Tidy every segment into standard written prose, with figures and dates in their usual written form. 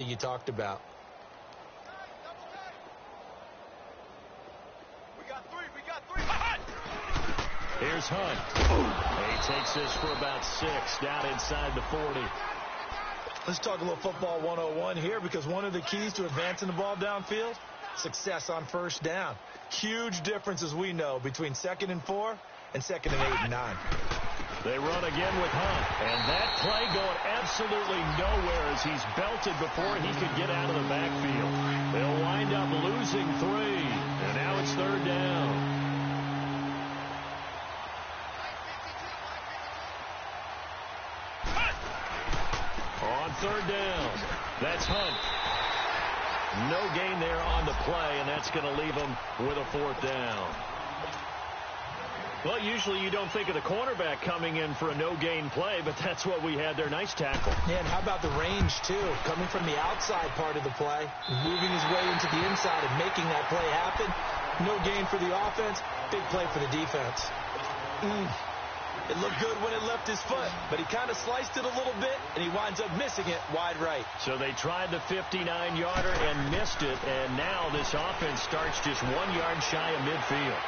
you talked about. We got three. Here's Hunt. He takes this for about 6 down inside the 40. Let's talk a little football 101 here, because one of the keys to advancing the ball downfield, success on first down. Huge difference, as we know, between 2nd and 4 and 2nd and 8 and 9. They run again with Hunt, and that play going absolutely nowhere as he's belted before he could get out of the backfield. They'll wind up losing 3, and now it's 3rd down. On 3rd down, that's Hunt. No gain there on the play, and that's going to leave him with a 4th down. Well, usually you don't think of the cornerback coming in for a no-gain play, but that's what we had there. Nice tackle. Yeah, and how about the range, too? Coming from the outside part of the play, moving his way into the inside and making that play happen. No gain for the offense, big play for the defense. It looked good when it left his foot, but he kind of sliced it a little bit, and he winds up missing it wide right. So they tried the 59-yarder and missed it, and now this offense starts just 1 yard shy of midfield.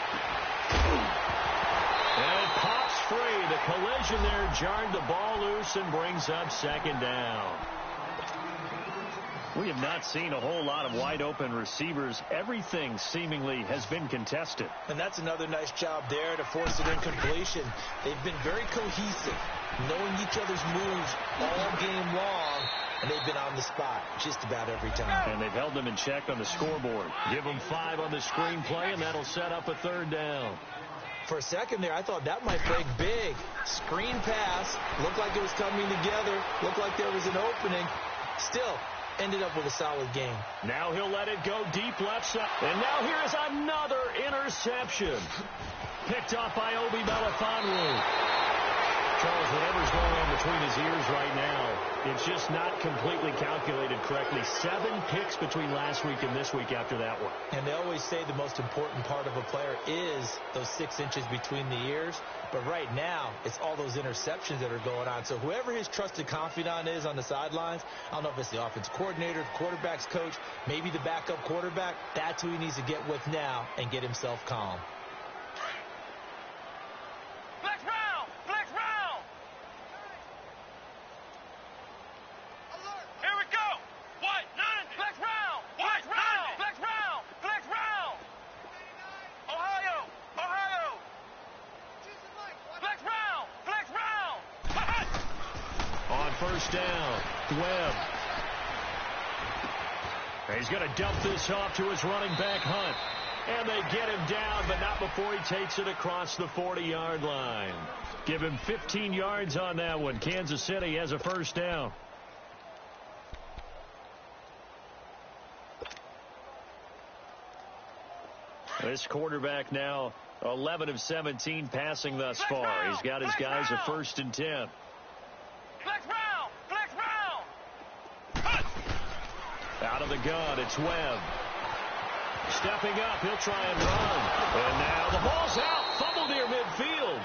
And it pops free. The collision there jarred the ball loose and brings up 2nd down. We have not seen a whole lot of wide-open receivers. Everything seemingly has been contested. And that's another nice job there to force an incompletion. They've been very cohesive, knowing each other's moves all game long, and they've been on the spot just about every time. And they've held them in check on the scoreboard. Give them 5 on the screenplay, and that'll set up a 3rd down. For a second there, I thought that might break big. Screen pass, looked like it was coming together, looked like there was an opening. Still, ended up with a solid game. Now he'll let it go deep left side. And now here is another interception. Picked off by Obi Melifonwu. Charles, whatever's going on between his ears right now, it's just not completely calculated correctly. 7 picks between last week and this week after that one. And they always say the most important part of a player is those 6 inches between the ears. But right now, it's all those interceptions that are going on. So whoever his trusted confidant is on the sidelines, I don't know if it's the offense coordinator, the quarterback's coach, maybe the backup quarterback, that's who he needs to get with now and get himself calm. First down, Webb. He's going to dump this off to his running back, Hunt. And they get him down, but not before he takes it across the 40-yard line. Give him 15 yards on that one. Kansas City has a first down. This quarterback now 11 of 17 passing thus far. He's got his guys a 1st and 10. Out of the gun, it's Webb. Stepping up, he'll try and run. And now the ball's out, fumbled near midfield.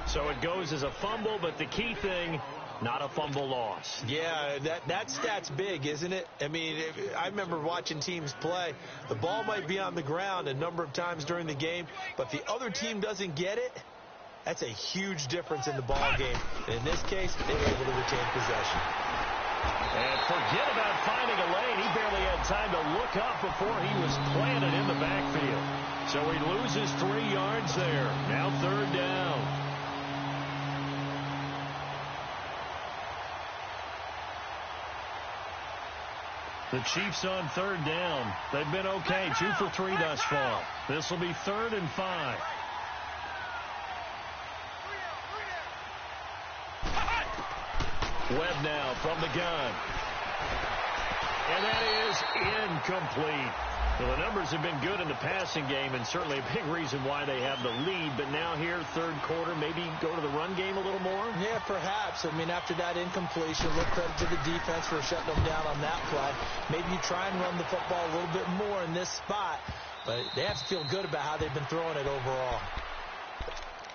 So it goes as a fumble, but the key thing, not a fumble loss. Yeah, that stat's big, isn't it? I mean, I remember watching teams play. The ball might be on the ground a number of times during the game, but if the other team doesn't get it, that's a huge difference in the ball game. And in this case, they were able to retain possession. And forget about finding a lane. He barely had time to look up before he was planted in the backfield. So he loses 3 yards there. Now 3rd down. The Chiefs on 3rd down. They've been okay. 2 for 3 thus far. This will be 3rd and 5. Webb now from the gun. And that is incomplete. Well, the numbers have been good in the passing game, and certainly a big reason why they have the lead. But now here, 3rd quarter, maybe go to the run game a little more? Yeah, perhaps. I mean, after that incompletion, a little credit to the defense for shutting them down on that play. Maybe you try and run the football a little bit more in this spot. But they have to feel good about how they've been throwing it overall.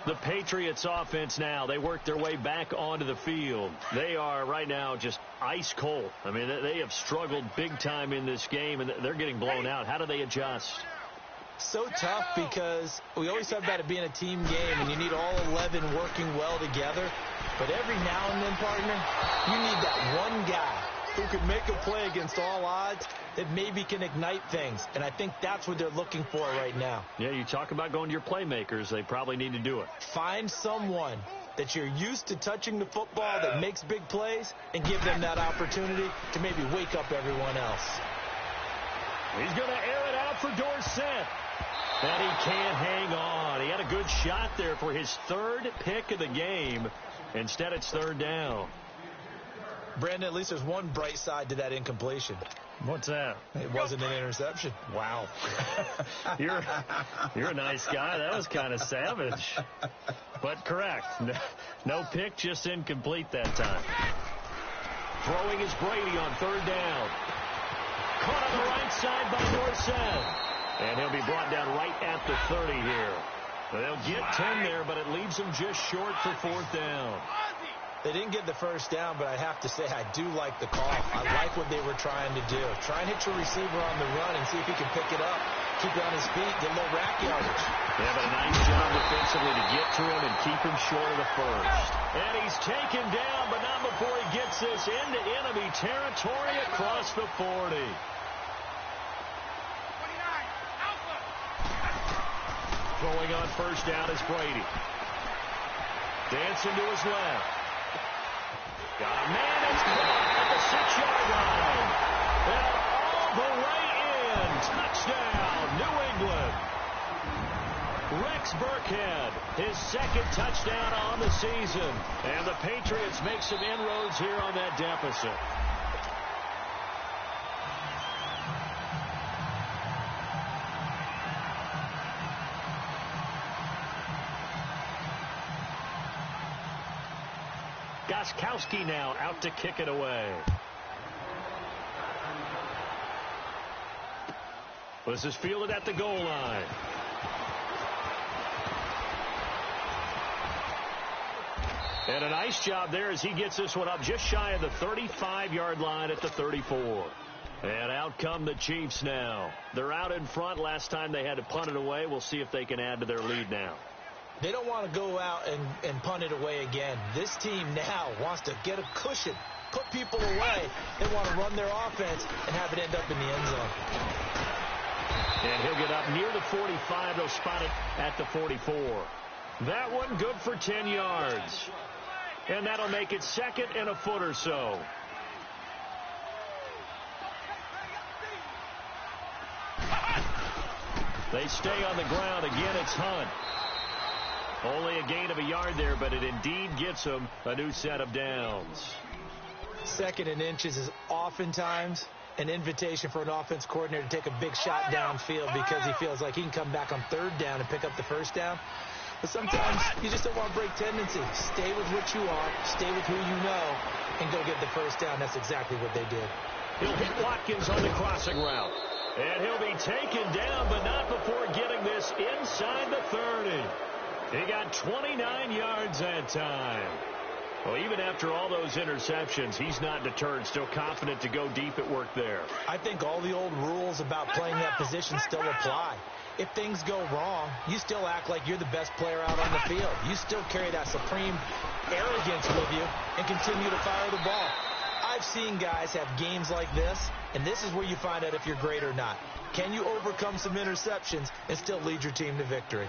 The Patriots offense now, they work their way back onto the field. They are right now just ice cold. I mean, they have struggled big time in this game, and they're getting blown out. How do they adjust? So tough because we always talk about it being a team game, and you need all 11 working well together. But every now and then, partner, you need that one guy who can make a play against all odds that maybe can ignite things. And I think that's what they're looking for right now. Yeah, you talk about going to your playmakers. They probably need to do it. Find someone that you're used to touching the football that makes big plays and give them that opportunity to maybe wake up everyone else. He's going to air it out for Dorsett. And he can't hang on. He had a good shot there for his third pick of the game. Instead, it's third down. Brandon, at least there's one bright side to that incompletion. What's that? It wasn't an interception. Wow. You're a nice guy. That was kind of savage. But correct. No pick, just incomplete that time. Throwing is Brady on third down. Caught on the right side by Dorsett. And he'll be brought down right at the 30 here. They'll get 10 there, but it leaves them just short for fourth down. They didn't get the first down, but I have to say I do like the call. I like what they were trying to do. Try and hit your receiver on the run and see if he can pick it up. Keep it on his feet, get a little rack yardage. They have a nice job defensively to get to him and keep him short of the first. And he's taken down, but not before he gets this into enemy territory across the 40. Throwing on first down is Brady. Dancing to his left. Got a man that's caught at the 6-yard line. And all the way in. Touchdown, New England. Rex Burkhead, his second touchdown on the season. And the Patriots make some inroads here on that deficit. Gostkowski now out to kick it away. This is fielded at the goal line. And a nice job there as he gets this one up just shy of the 35-yard line at the 34. And out come the Chiefs now. They're out in front. Last time they had to punt it away. We'll see if they can add to their lead now. They don't want to go out and punt it away again. This team now wants to get a cushion, put people away. They want to run their offense and have it end up in the end zone. And he'll get up near the 45. They'll spot it at the 44. That one good for 10 yards. And that'll make it second and a foot or so. They stay on the ground. Again, it's Hunt. Only a gain of a yard there, but it indeed gets them a new set of downs. Second and inches is oftentimes an invitation for an offense coordinator to take a big shot downfield because he feels like he can come back on third down and pick up the first down. But sometimes you just don't want to break tendency. Stay with what you are, stay with who you know, and go get the first down. That's exactly what they did. He'll hit Watkins on the crossing route. And he'll be taken down, but not before getting this inside the 30. He got 29 yards that time. Well, even after all those interceptions, he's not deterred, still confident to go deep at work there. I think all the old rules about playing that position still apply. If things go wrong, you still act like you're the best player out on the field. You still carry that supreme arrogance with you and continue to fire the ball. I've seen guys have games like this, and this is where you find out if you're great or not. Can you overcome some interceptions and still lead your team to victory?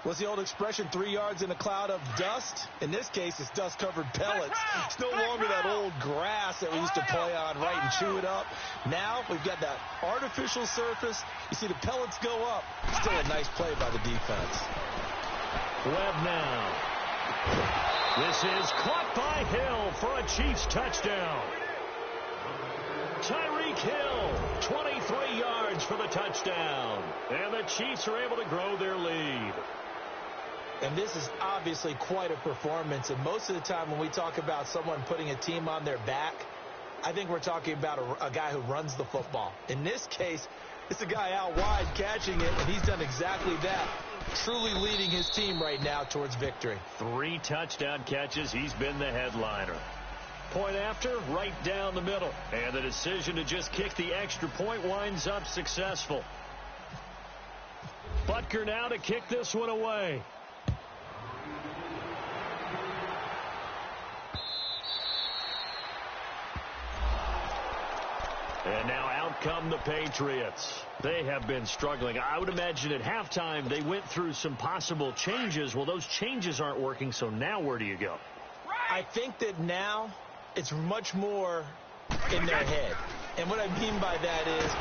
What's the old expression, 3 yards in a cloud of dust? In this case, it's dust-covered pellets. It's no longer that old grass that we used to play on, right, and chew it up. Now we've got that artificial surface. You see the pellets go up. Still a nice play by the defense. Webb now. This is caught by Hill for a Chiefs touchdown. Tyreek Hill, 23 yards for the touchdown. And the Chiefs are able to grow their lead. And this is obviously quite a performance. And most of the time when we talk about someone putting a team on their back, I think we're talking about a guy who runs the football. In this case, it's a guy out wide catching it, and he's done exactly that. truly leading his team right now towards victory. 3 touchdown catches. He's been the headliner. Point after, right down the middle. And the decision to just kick the extra point winds up successful. Butker now to kick this one away. And now out come the Patriots. They have been struggling. I would imagine at halftime they went through some possible changes. Well, those changes aren't working, so now where do you go? I think that now it's much more in their head. And what I mean by that is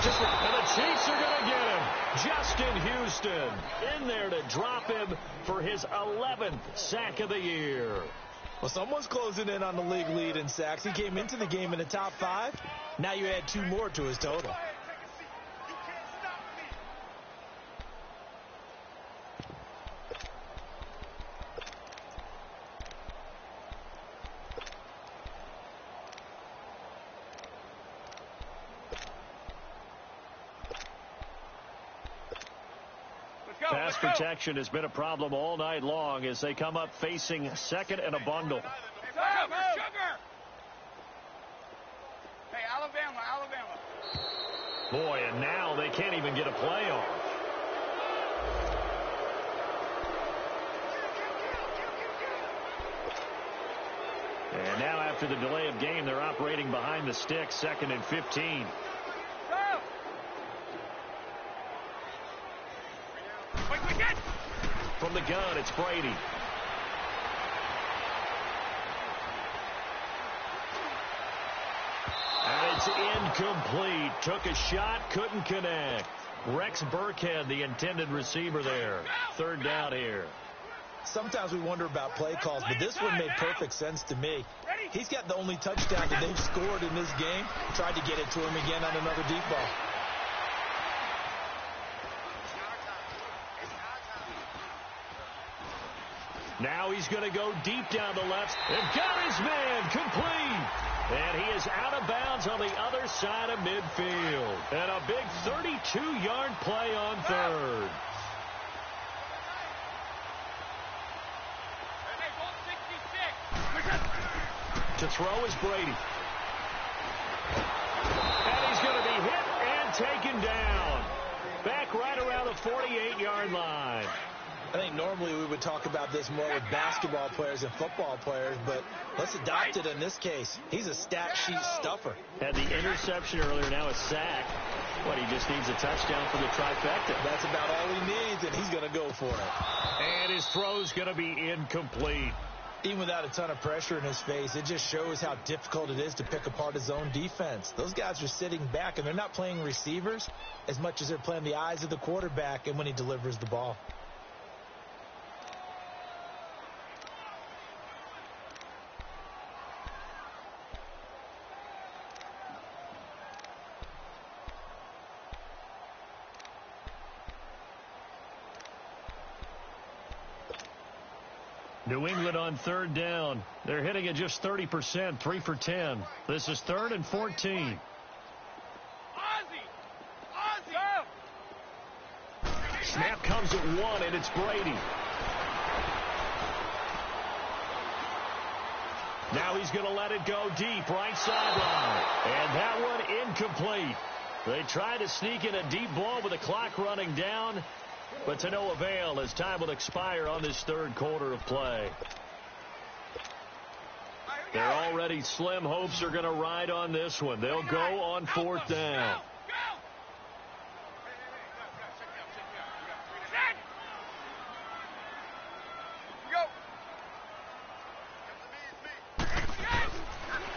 and the Chiefs are going to get him. Justin Houston in there to drop him for his 11th sack of the year. Well, someone's closing in on the league lead in sacks. He came into the game in the top 5. Now you add 2 more to his total. Pass protection has been a problem all night long as they come up facing second and a bundle. Hey, Alabama. Boy, and now they can't even get a play off. And now after the delay of game, they're operating behind the sticks, 2nd and 15. From the gun, it's Brady. And it's incomplete. Took a shot, couldn't connect. Rex Burkhead, the intended receiver there. 3rd down here. Sometimes we wonder about play calls, but this one made perfect sense to me. He's got the only touchdown that they've scored in this game. Tried to get it to him again on another deep ball. Now he's going to go deep down the left. And got his man complete. And he is out of bounds on the other side of midfield. And a big 32-yard play on 3rd. To throw is Brady. And he's going to be hit and taken down. Back right around the 48-yard line. I think normally we would talk about this more with basketball players and football players, but let's adopt it in this case. He's a stat sheet stuffer. Had the interception earlier, now a sack. But he just needs a touchdown for the trifecta. That's about all he needs, and he's going to go for it. And his throw's going to be incomplete. Even without a ton of pressure in his face, it just shows how difficult it is to pick apart his own defense. Those guys are sitting back, and they're not playing receivers as much as they're playing the eyes of the quarterback and when he delivers the ball. New England on 3rd down. They're hitting at just 30%, 3 for 10. This is 3rd and 14. Snap comes at 1, and it's Brady. Now he's going to let it go deep, right sideline. And that one incomplete. They try to sneak in a deep ball with the clock running down, but to no avail as time will expire on this 3rd quarter of play. Their already slim hopes are going to ride on this one. They'll go on 4th down.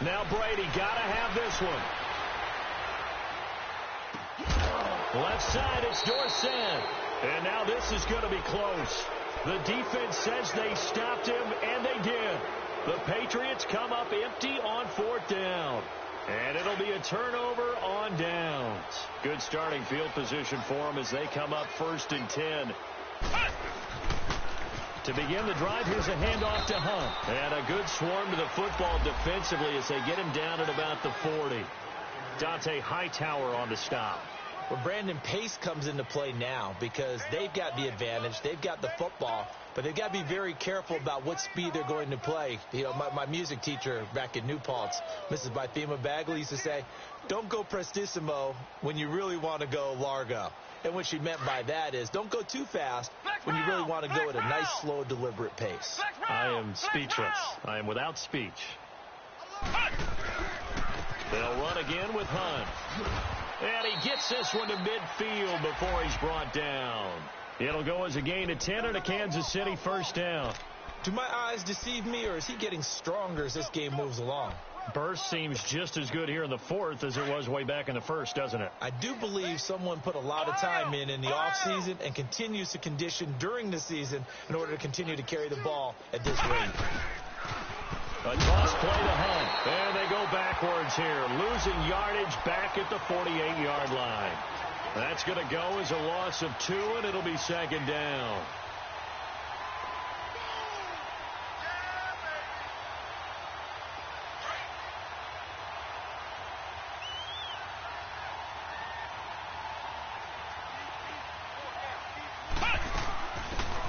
Now Brady got to have this one. Left side, it's Dorsett. And now this is going to be close. The defense says they stopped him, and they did. The Patriots come up empty on 4th down. And it'll be a turnover on downs. Good starting field position for them as they come up 1st and 10. To begin the drive, here's a handoff to Hunt. And a good swarm to the football defensively as they get him down at about the 40. Dante Hightower on the stop. Well, Brandon, pace comes into play now because they've got the advantage. They've got the football, but they've got to be very careful about what speed they're going to play. You know, my music teacher back in New Paltz, Mrs. Bythema Bagley, used to say, don't go prestissimo when you really want to go largo. And what she meant by that is don't go too fast when you really want to go at a nice, slow, deliberate pace. I am speechless. I am without speech. They'll run again with Hunt. And he gets this one to midfield before he's brought down. It'll go as a gain of 10 and a Kansas City first down. Do my eyes deceive me, or is he getting stronger as this game moves along? Burst seems just as good here in the fourth as it was way back in the first, doesn't it? I do believe someone put a lot of time in the offseason and continues to condition during the season in order to continue to carry the ball at this rate. A toss play to Hunt. And they go backwards here, losing yardage back at the 48-yard line. That's going to go as a loss of 2, and it'll be second down.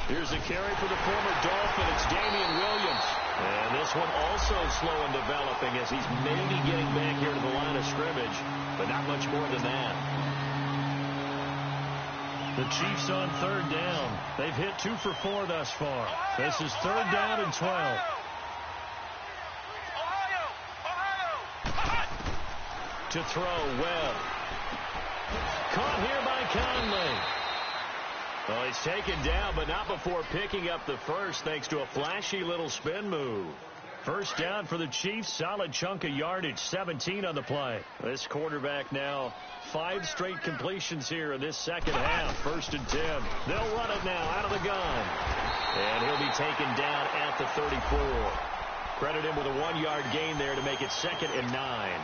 Here's a carry for the former Dolphin. It's Damian Williams. And this one also slow in developing as he's maybe getting back here to the line of scrimmage, but not much more than that. The Chiefs on third down. They've hit 2 for 4 thus far. This is third down and 12. To throw, Webb. Caught here by Conley. Well, he's taken down, but not before picking up the first thanks to a flashy little spin move. First down for the Chiefs. Solid chunk of yardage, 17 on the play. This quarterback now 5 straight completions here in this second half. First and 10. They'll run it now out of the gun. And he'll be taken down at the 34. Credit him with a 1-yard gain there to make it second and 9.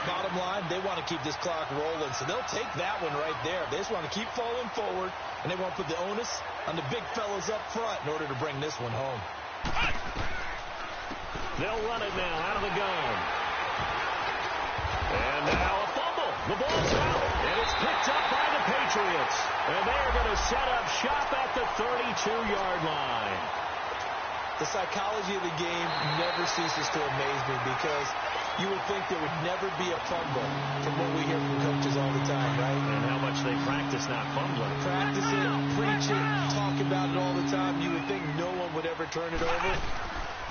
Bottom line, they want to keep this clock rolling, so they'll take that one right there. They just want to keep falling forward, and they want to put the onus on the big fellas up front in order to bring this one home. They'll run it now out of the gun. And now a fumble. The ball's out, and it's picked up by the Patriots. And they are going to set up shop at the 32-yard line. The psychology of the game never ceases to amaze me because you would think there would never be a fumble from what we hear from coaches all the time, right? And how much they practice not fumbling. Practice it, preach it, talk about it all the time. You would think no one would ever turn it over.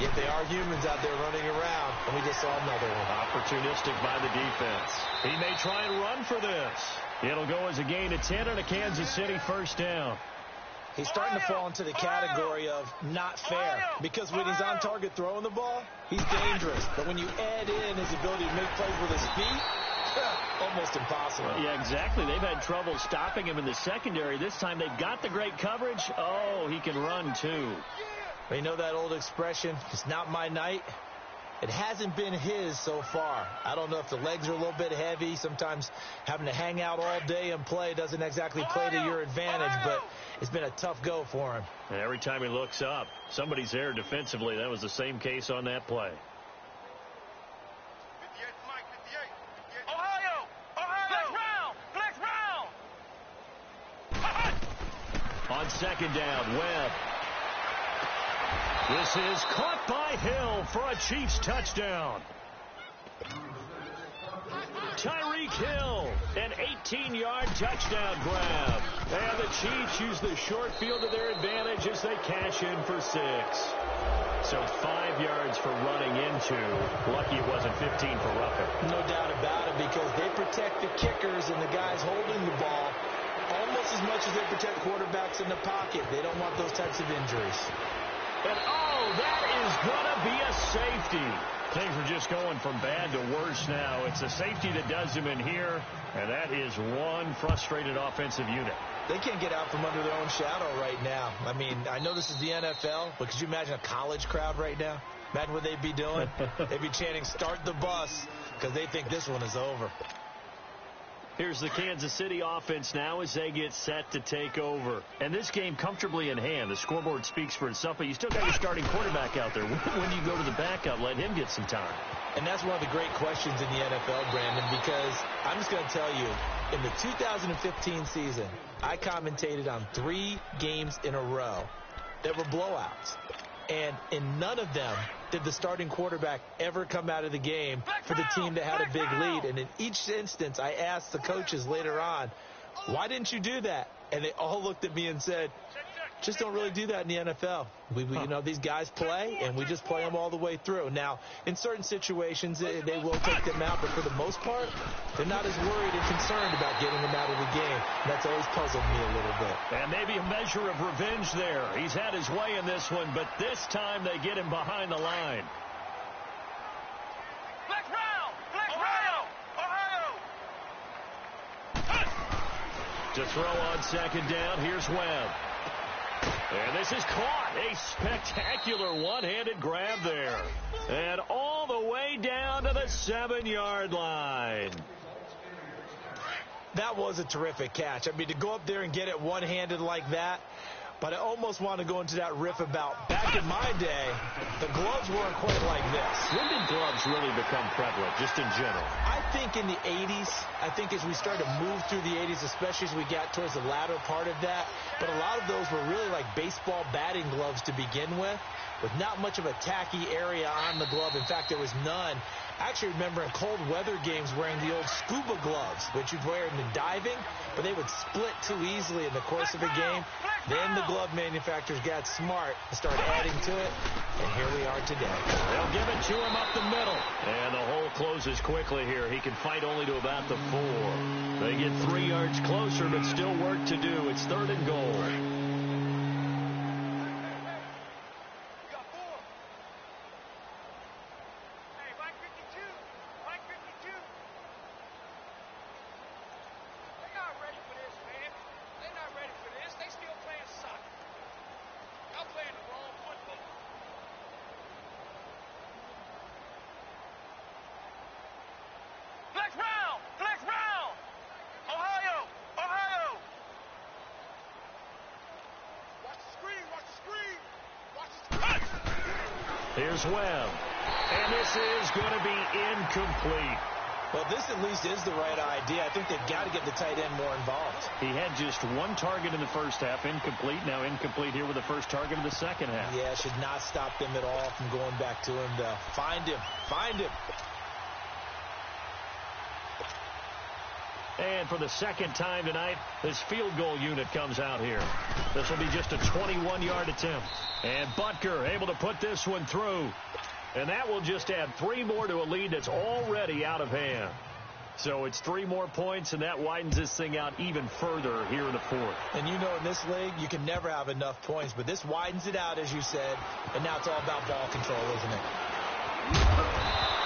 Yet they are humans out there running around, and we just saw another one. Opportunistic by the defense. He may try and run for this. It'll go as a gain of 10 and a Kansas City first down. He's starting to fall into the category of not fair because when he's on target throwing the ball, he's dangerous. But when you add in his ability to make plays with his feet, almost impossible. Yeah, exactly. They've had trouble stopping him in the secondary. This time they've got the great coverage. Oh, he can run too. You know that old expression, it's not my night? It hasn't been his so far. I don't know if the legs are a little bit heavy. Sometimes having to hang out all day and play doesn't exactly play to your advantage, but it's been a tough go for him. And every time he looks up, somebody's there defensively. That was the same case on that play. On second down, Webb. This is caught by Hill for a Chiefs touchdown. Tyreek Hill, an 18-yard touchdown grab. And the Chiefs use the short field to their advantage as they cash in for 6. So 5 yards for running into. Lucky it wasn't 15 for roughing. No doubt about it, because they protect the kickers and the guys holding the ball almost as much as they protect quarterbacks in the pocket. They don't want those types of injuries. And, oh, that is going to be a safety. Things are just going from bad to worse now. It's a safety that does him in here, and that is one frustrated offensive unit. They can't get out from under their own shadow right now. I mean, I know this is the NFL, but could you imagine a college crowd right now? Imagine what they'd be doing. They'd be chanting, "Start the bus," because they think this one is over. Here's the Kansas City offense now as they get set to take over. And this game comfortably in hand. The scoreboard speaks for itself, but you still got your starting quarterback out there. When you go to the backup, let him get some time. And that's one of the great questions in the NFL, Brandon, because I'm just going to tell you, in the 2015 season, I commentated on 3 games in a row that were blowouts. And in none of them did the starting quarterback ever come out of the game for the team that had a big lead. And in each instance, I asked the coaches later on, why didn't you do that? And they all looked at me and said, just don't really do that in the NFL. You know, these guys play, and we just play them all the way through. Now, in certain situations, they will take them out, but for the most part, they're not as worried and concerned about getting them out of the game. That's always puzzled me a little bit. And maybe a measure of revenge there. He's had his way in this one, but this time they get him behind the line. To throw on second down, here's Webb. And this is caught. A spectacular one-handed grab there. And all the way down to the 7-yard line. That was a terrific catch. I mean, to go up there and get it one-handed like that, but I almost want to go into that riff about back in my day, the gloves weren't quite like this. When did gloves really become prevalent, just in general? I think in the 80s. I think as we started to move through the 80s, especially as we got towards the latter part of that. But a lot of those were really like baseball batting gloves to begin with not much of a tacky area on the glove. In fact, there was none. I actually remember in cold weather games wearing the old scuba gloves, which you'd wear in diving, but they would split too easily in the course of a game. Then the glove manufacturers got smart and started adding to it, and here we are today. They'll give it to him up the middle. And the hole closes quickly here. He can fight only to about the 4. They get 3 yards closer, but still work to do. It's 3rd and goal. Here's Webb. And this is going to be incomplete. Well, this at least is the right idea. I think they've got to get the tight end more involved. He had just 1 target in the first half, incomplete. Now incomplete here with the first target of the second half. Yeah, should not stop them at all from going back to him, though. Find him. Find him. And for the second time tonight, this field goal unit comes out here. This will be just a 21-yard attempt. And Butker able to put this one through. And that will just add 3 more to a lead that's already out of hand. So it's 3 more points, and that widens this thing out even further here in the 4th. And you know in this league, you can never have enough points. But this widens it out, as you said. And now it's all about ball control, isn't it?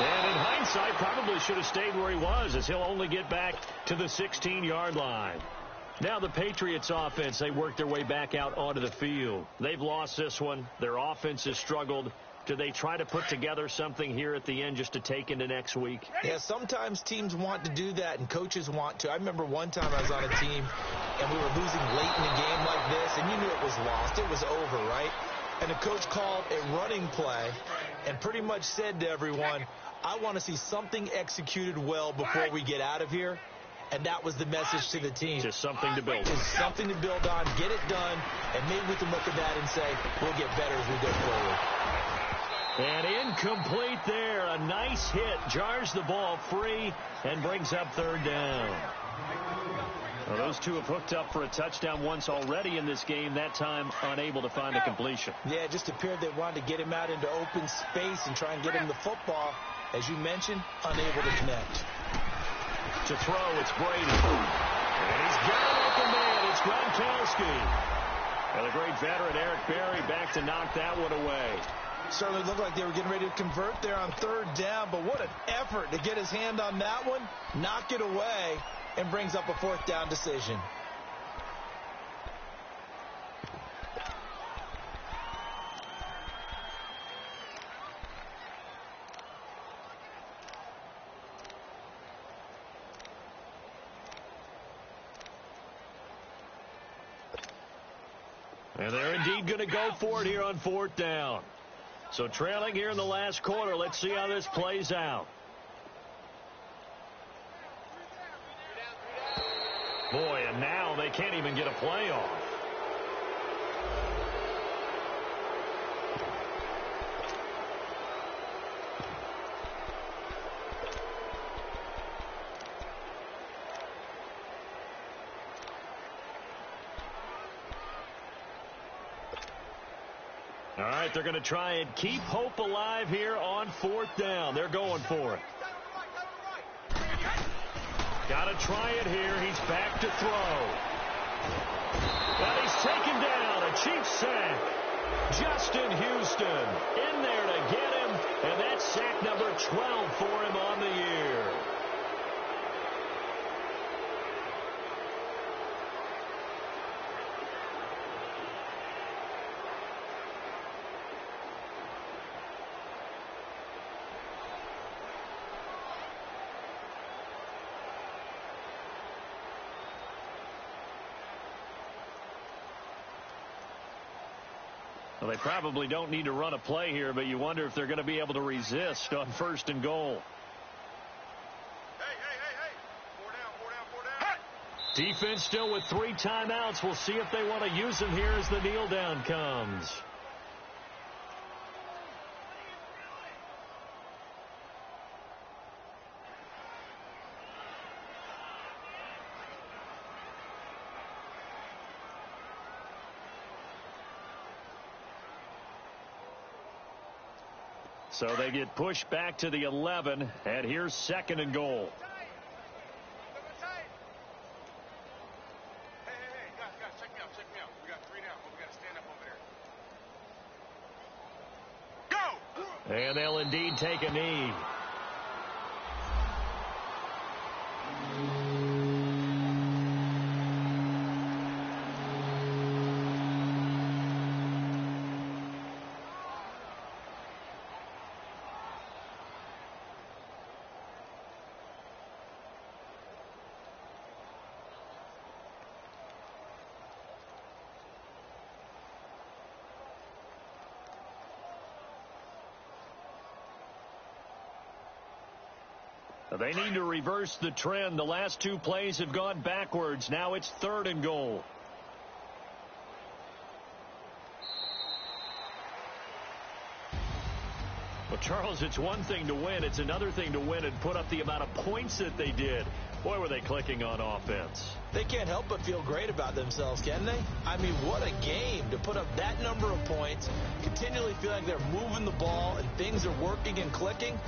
And in hindsight, probably should have stayed where he was, as he'll only get back to the 16-yard line. Now the Patriots offense, they work their way back out onto the field. They've lost this one. Their offense has struggled. Do they try to put together something here at the end just to take into next week? Yeah, sometimes teams want to do that and coaches want to. I remember one time I was on a team and we were losing late in a game like this, and you knew it was lost. It was over, right? And the coach called a running play and pretty much said to everyone, I want to see something executed well before we get out of here. And that was the message to the team. Just something to build. Just something to build on, get it done, and maybe we can look at that and say, we'll get better as we go forward. And incomplete there. A nice hit. Jars the ball free and brings up 3rd down. Well, those two have hooked up for a touchdown once already in this game, that time unable to find a completion. Yeah, it just appeared they wanted to get him out into open space and try and get him the football. As you mentioned, unable to connect. To throw, it's Brady. And he's got an open man. It's Gronkowski. And the great veteran Eric Berry back to knock that one away. Certainly looked like they were getting ready to convert there on 3rd down, but what an effort to get his hand on that one, knock it away, and brings up a 4th down decision. And they're indeed going to go for it here on 4th down. So trailing here in the last quarter. Let's see how this plays out. Boy, and now they can't even get a play off. All right, they're going to try and keep hope alive here on 4th down. They're going for it. Got to try it here. He's back to throw. But he's taken down. A cheap sack. Justin Houston in there to get him. And that's sack number 12 for him on the year. Well, they probably don't need to run a play here, but you wonder if they're going to be able to resist on 1st and goal. Hey. 4 down. Defense still with 3 timeouts. We'll see if they want to use them here as the kneel down comes. So they get pushed back to the 11, and here's 2nd and goal. Hey, guys, check me out. We got 3 down, but we got to stand up over there. Go! And they'll indeed take a knee. They need to reverse the trend. The last 2 plays have gone backwards. Now it's 3rd and goal. Well, Charles, it's one thing to win. It's another thing to win and put up the amount of points that they did. Boy, were they clicking on offense. They can't help but feel great about themselves, can they? I mean, what a game to put up that number of points, continually feel like they're moving the ball and things are working and clicking.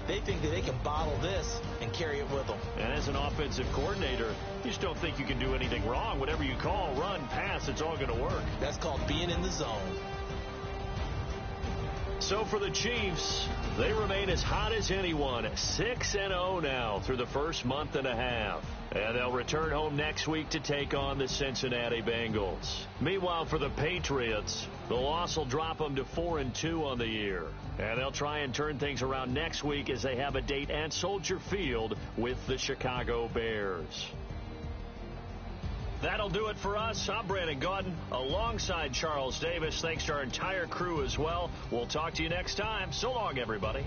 They think that they can bottle this and carry it with them. And as an offensive coordinator, you just don't think you can do anything wrong. Whatever you call, run, pass, it's all going to work. That's called being in the zone. So for the Chiefs, they remain as hot as anyone, 6-0 now through the first month and a half. And they'll return home next week to take on the Cincinnati Bengals. Meanwhile, for the Patriots, the loss will drop them to 4-2 on the year. And they'll try and turn things around next week as they have a date at Soldier Field with the Chicago Bears. That'll do it for us. I'm Brandon Gaudin alongside Charles Davis. Thanks to our entire crew as well. We'll talk to you next time. So long, everybody.